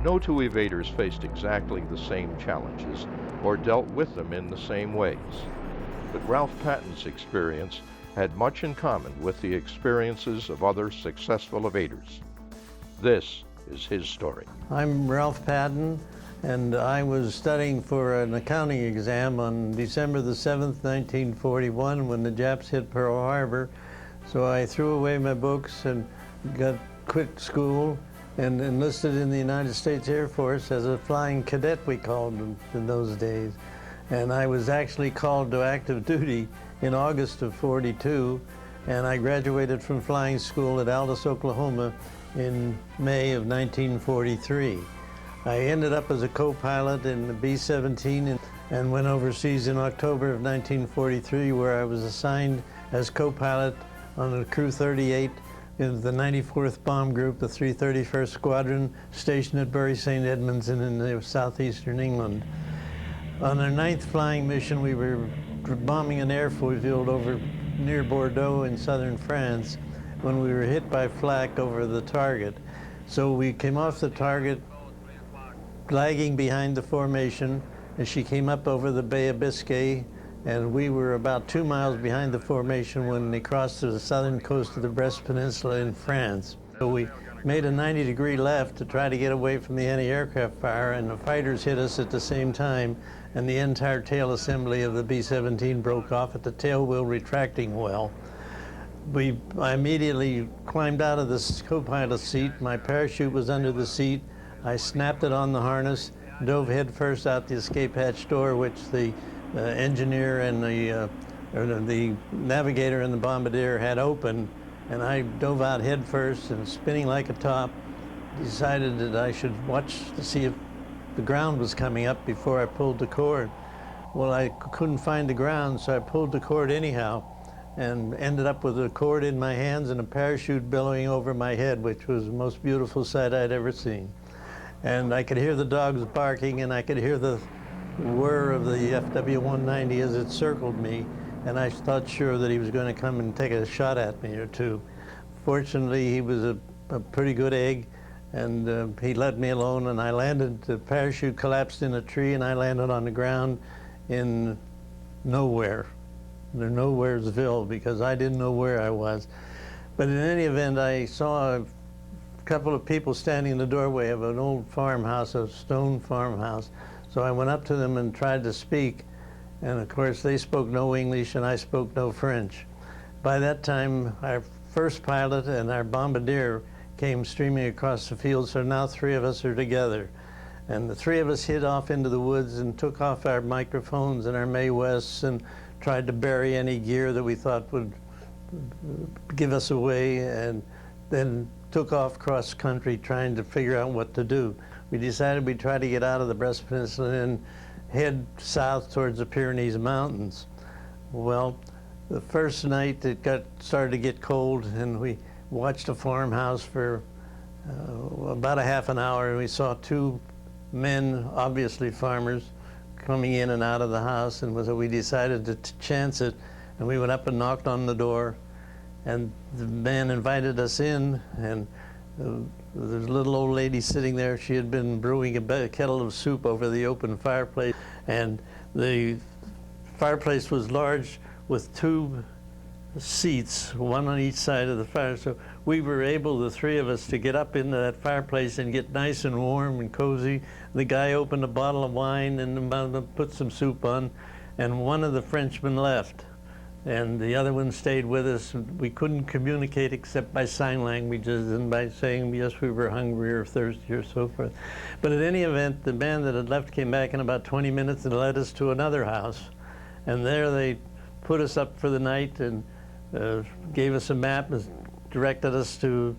No two evaders faced exactly the same challenges or dealt with them in the same ways. But Ralph Patton's experience had much in common with the experiences of other successful evaders. This is his story. I'm Ralph Patton, and I was studying for an accounting exam on December the 7th, 1941, when the Japs hit Pearl Harbor. So I threw away my books and quit school and enlisted in the United States Air Force as a flying cadet, we called them in those days. And I was actually called to active duty in August of '42, and I graduated from flying school at Aldous, Oklahoma in May of 1943. I ended up as a co-pilot in the B-17 and went overseas in October of 1943, where I was assigned as co-pilot on the Crew 38 in the 94th Bomb Group, the 331st Squadron, stationed at Bury St. Edmunds in the southeastern England. On our 9th flying mission, we were bombing an airfield over near Bordeaux in southern France when we were hit by flak over the target. So we came off the target, lagging behind the formation, as she came up over the Bay of Biscay, and we were about 2 miles behind the formation when they crossed to the southern coast of the Brest Peninsula in France. So we made a 90-degree left to try to get away from the anti-aircraft fire, and the fighters hit us at the same time, and the entire tail assembly of the B-17 broke off at the tail wheel retracting well. I immediately climbed out of the co-pilot seat. My parachute was under the seat. I snapped it on the harness, dove headfirst out the escape hatch door, which the engineer and the navigator and the bombardier had open, and I dove out headfirst and, spinning like a top, decided that I should watch to see if the ground was coming up before I pulled the cord. Well, I couldn't find the ground, so I pulled the cord anyhow and ended up with a cord in my hands and a parachute billowing over my head, which was the most beautiful sight I'd ever seen. And I could hear the dogs barking, and I could hear the whir of the FW-190 as it circled me, and I thought sure that he was going to come and take a shot at me or two. Fortunately, he was a pretty good egg, and he let me alone, and I landed. The parachute collapsed in a tree, and I landed on the ground in nowhere. Nowheresville, because I didn't know where I was. But in any event, I saw a couple of people standing in the doorway of an old farmhouse, a stone farmhouse. So I went up to them and tried to speak, and of course they spoke no English and I spoke no French. By that time, our first pilot and our bombardier came streaming across the field, so now 3 of us are together. And the 3 of us hid off into the woods and took off our microphones and our Mae Wests and tried to bury any gear that we thought would give us away, and then took off cross country trying to figure out what to do. We decided we'd try to get out of the Brest Peninsula and head south towards the Pyrenees Mountains. Well, the first night it started to get cold, and we watched a farmhouse for about a half an hour, and we saw 2 men, obviously farmers, coming in and out of the house, and so we decided to chance it, and we went up and knocked on the door, and the man invited us in, and there's a little old lady sitting there. She had been brewing a kettle of soup over the open fireplace, and the fireplace was large with 2 seats, one on each side of the fire. So we were able, the 3 of us, to get up into that fireplace and get nice and warm and cozy. The guy opened a bottle of wine and put some soup on, and one of the Frenchmen left, and the other one stayed with us. We couldn't communicate except by sign languages and by saying, yes, we were hungry or thirsty or so forth. But in any event, the man that had left came back in about 20 minutes and led us to another house. And there they put us up for the night and gave us a map and directed us to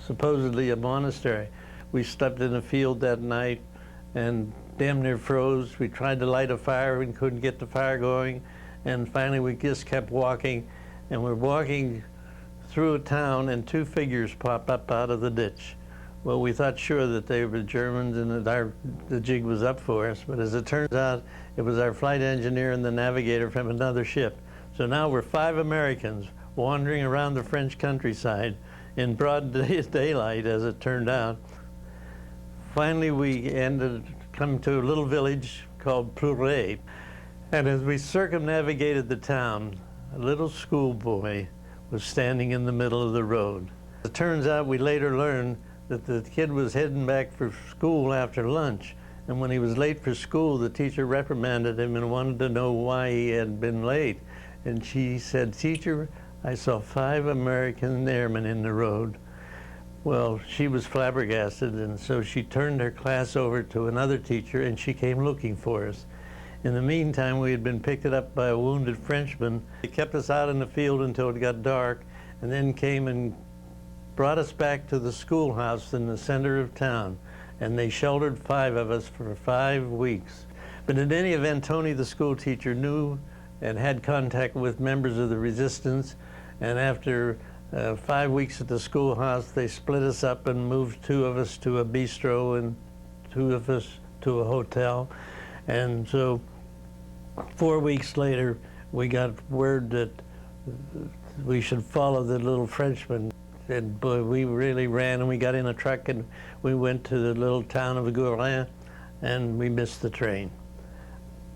supposedly a monastery. We slept in a field that night and damn near froze. We tried to light a fire and couldn't get the fire going. And finally we just kept walking, and we're walking through a town, and 2 figures pop up out of the ditch. Well, we thought sure that they were Germans and that the jig was up for us, but as it turns out, it was our flight engineer and the navigator from another ship. So now we're 5 Americans wandering around the French countryside in broad daylight, as it turned out. Finally, we come to a little village called Pleuret. And as we circumnavigated the town, a little schoolboy was standing in the middle of the road. It turns out we later learned that the kid was heading back for school after lunch. And when he was late for school, the teacher reprimanded him and wanted to know why he had been late. And she said, "Teacher, I saw 5 American airmen in the road." Well, she was flabbergasted, and so she turned her class over to another teacher, and she came looking for us. In the meantime, we had been picked up by a wounded Frenchman. He kept us out in the field until it got dark, and then came and brought us back to the schoolhouse in the center of town. And they sheltered 5 of us for 5 weeks. But in any event, Tony, the school teacher, knew and had contact with members of the resistance, and after 5 weeks at the schoolhouse, they split us up and moved 2 of us to a bistro and 2 of us to a hotel. And so 4 weeks later, we got word that we should follow the little Frenchman. And boy, we really ran, and we got in a truck and we went to the little town of Gourin, and we missed the train.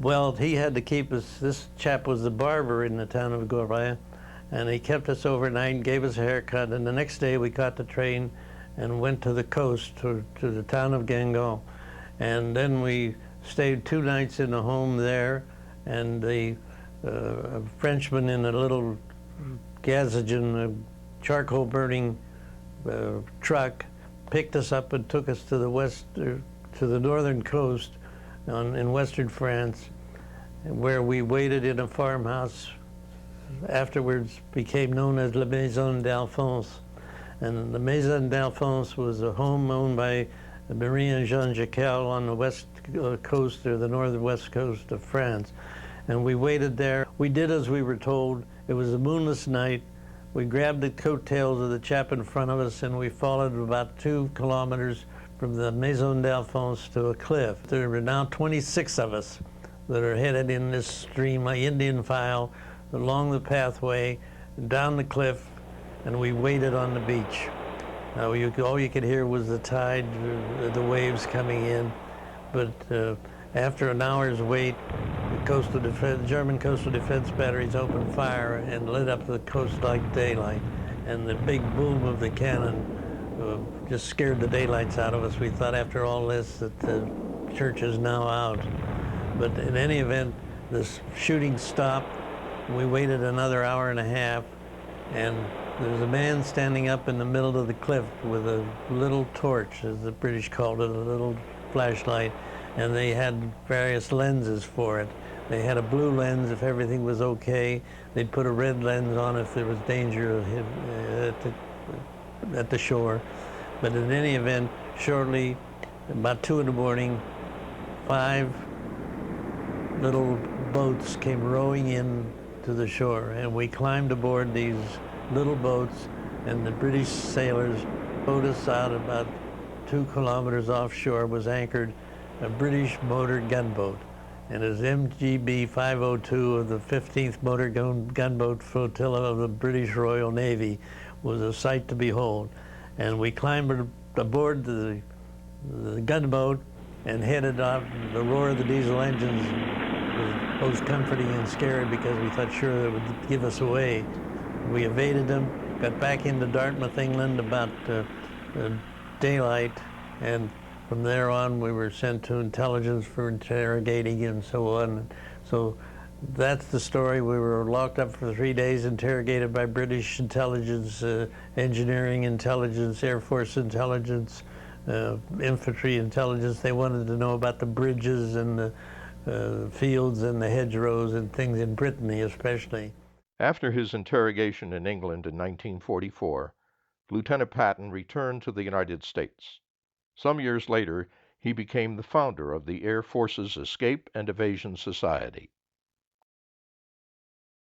Well, he had to keep us. This chap was the barber in the town of Gourin, and he kept us overnight and gave us a haircut. And the next day we caught the train and went to the coast, to the town of Guingamp. And then we stayed 2 nights in a home there, and the Frenchman in a little gasogen, charcoal burning truck picked us up and took us to the northern coast in western France, where we waited in a farmhouse, afterwards became known as La Maison d'Alphonse. And the Maison d'Alphonse was a home owned by Marie and Jean Jaquel on the west coast, or the northwest coast of France. And we waited there. We did as we were told. It was a moonless night. We grabbed the coattails of the chap in front of us, and we followed about 2 kilometers from the Maison d'Alphonse to a cliff. There are now 26 of us that are headed in this stream, Indian file, along the pathway, down the cliff, and we waited on the beach. All you could hear was the tide, the waves coming in. But after an hour's wait, the German coastal defense batteries opened fire and lit up the coast like daylight. And the big boom of the cannon just scared the daylights out of us. We thought after all this that the church is now out. But in any event, this shooting stopped. We waited another hour and a half, and there's a man standing up in the middle of the cliff with a little torch, as the British called it, a little flashlight, and they had various lenses for it. They had a blue lens if everything was okay. They'd put a red lens on if there was danger at the shore. But in any event, shortly, about 2 in the morning, 5 little boats came rowing in to the shore, and we climbed aboard these little boats, and the British sailors rowed us out. About 2 kilometers offshore was anchored a British motor gunboat, and as MGB 502 of the 15th Motor Gunboat Flotilla of the British Royal Navy was a sight to behold. And we climbed aboard the gunboat and headed out. The roar of the diesel engines was most comforting and scary, because we thought sure it would give us away. We evaded them, got back into Dartmouth, England about daylight, and from there on we were sent to intelligence for interrogating and so on. So that's the story. We were locked up for 3 days, interrogated by British intelligence, engineering intelligence, Air Force intelligence, infantry intelligence. They wanted to know about the bridges and the fields and the hedgerows and things in Brittany especially. After his interrogation in England in 1944, Lieutenant Patton returned to the United States. Some years later, he became the founder of the Air Force's Escape and Evasion Society.